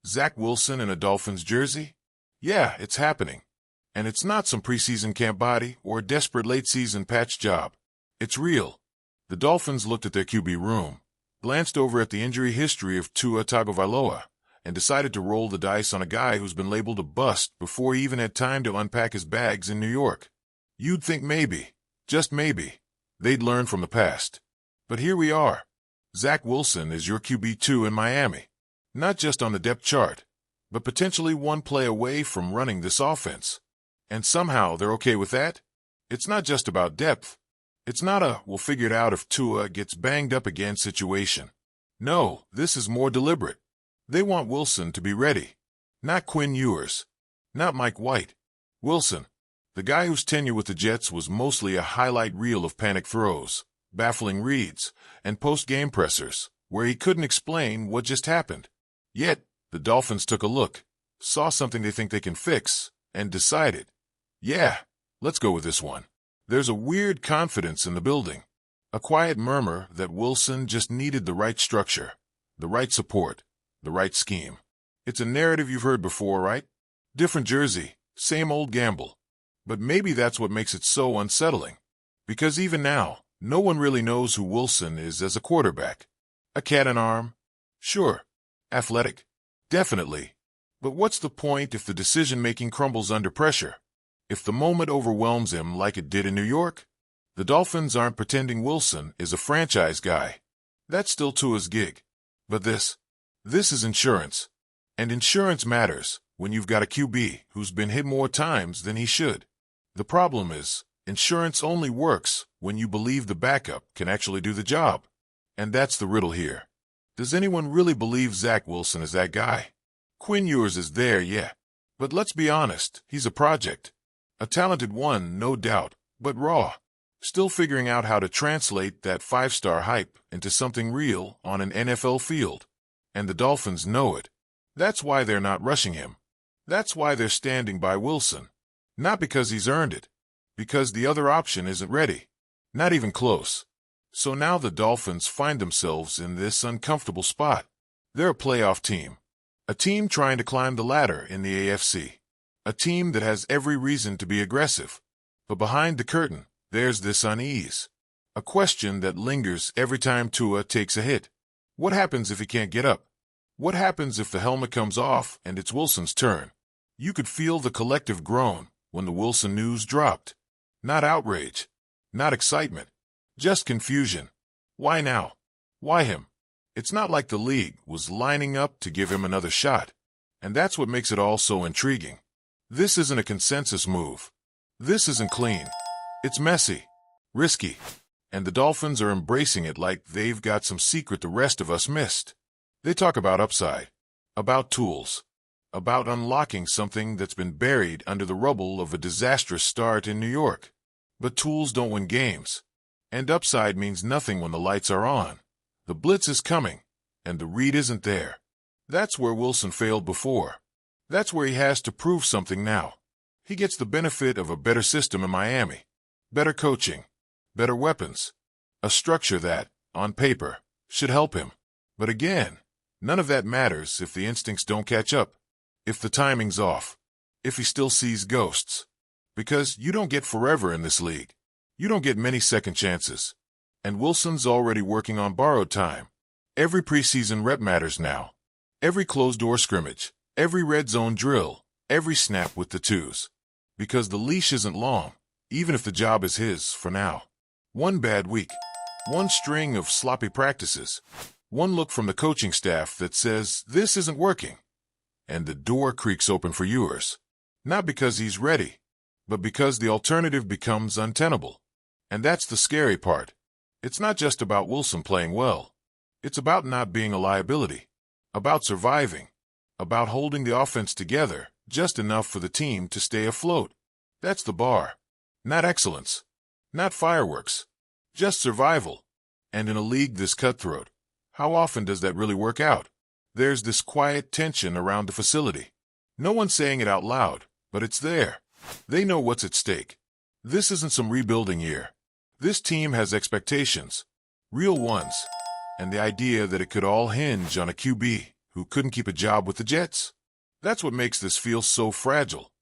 Zach Wilson in a Dolphins jersey? Yeah, it's happening. And it's not some preseason camp body or a desperate late-season patch job. It's real. The Dolphins looked at their QB room, glanced over at the injury history of Tua Tagovailoa, and decided to roll the dice on a guy who's been labeled a bust before he even had time to unpack his bags in New York. You'd think maybe, just maybe, they'd learn from the past. But here we are. Zach Wilson is your QB2 in Miami. Not just on the depth chart, but potentially one play away from running this offense. And somehow they're okay with that? It's not just about depth. It's not a we'll figure it out if Tua gets banged up again situation. No, this is more deliberate. They want Wilson to be ready. Not Quinn Ewers. Not Mike White. Wilson, the guy whose tenure with the Jets was mostly a highlight reel of panic throws, baffling reads, and post-game pressers, where he couldn't explain what just happened. Yet, the Dolphins took a look, saw something they think they can fix, and decided, yeah, let's go with this one. There's a weird confidence in the building, a quiet murmur that Wilson just needed the right structure, the right support, the right scheme. It's a narrative you've heard before, right? Different jersey, same old gamble. But maybe that's what makes it so unsettling. Because even now, no one really knows who Wilson is as a quarterback. A cat and arm? Sure. Athletic? Definitely. But what's the point if the decision-making crumbles under pressure? If the moment overwhelms him like it did in New York? The Dolphins aren't pretending Wilson is a franchise guy. That's still Tua's gig. But this is insurance. And insurance matters when you've got a QB who's been hit more times than he should. The problem is, insurance only works when you believe the backup can actually do the job. And that's the riddle here. Does anyone really believe Zach Wilson is that guy? Quinn Ewers is there, yeah. But let's be honest, he's a project. A talented one, no doubt, but raw. Still figuring out how to translate that five-star hype into something real on an NFL field. And the Dolphins know it. That's why they're not rushing him. That's why they're standing by Wilson. Not because he's earned it. Because the other option isn't ready. Not even close. So now the Dolphins find themselves in this uncomfortable spot. They're a playoff team. A team trying to climb the ladder in the AFC. A team that has every reason to be aggressive. But behind the curtain, there's this unease. A question that lingers every time Tua takes a hit. What happens if he can't get up? What happens if the helmet comes off and it's Wilson's turn? You could feel the collective groan when the Wilson news dropped. Not outrage. Not excitement. Just confusion. Why now? Why him? It's not like the league was lining up to give him another shot. And that's what makes it all so intriguing. This isn't a consensus move. This isn't clean. It's messy. Risky. And the Dolphins are embracing it like they've got some secret the rest of us missed. They talk about upside. About tools. About unlocking something that's been buried under the rubble of a disastrous start in New York. But tools don't win games. And upside means nothing when the lights are on. The blitz is coming, and the read isn't there. That's where Wilson failed before. That's where he has to prove something now. He gets the benefit of a better system in Miami. Better coaching. Better weapons. A structure that, on paper, should help him. But again, none of that matters if the instincts don't catch up. If the timing's off. If he still sees ghosts. Because you don't get forever in this league. You don't get many second chances. And Wilson's already working on borrowed time. Every preseason rep matters now. Every closed-door scrimmage. Every red zone drill. Every snap with the twos. Because the leash isn't long, even if the job is his for now. One bad week. One string of sloppy practices. One look from the coaching staff that says, this isn't working. And the door creaks open for Ewers. Not because he's ready, but because the alternative becomes untenable. And that's the scary part. It's not just about Wilson playing well. It's about not being a liability. About surviving. About holding the offense together just enough for the team to stay afloat. That's the bar. Not excellence. Not fireworks. Just survival. And in a league this cutthroat, how often does that really work out? There's this quiet tension around the facility. No one's saying it out loud, but it's there. They know what's at stake. This isn't some rebuilding year. This team has expectations. Real ones. And the idea that it could all hinge on a QB who couldn't keep a job with the Jets. That's what makes this feel so fragile.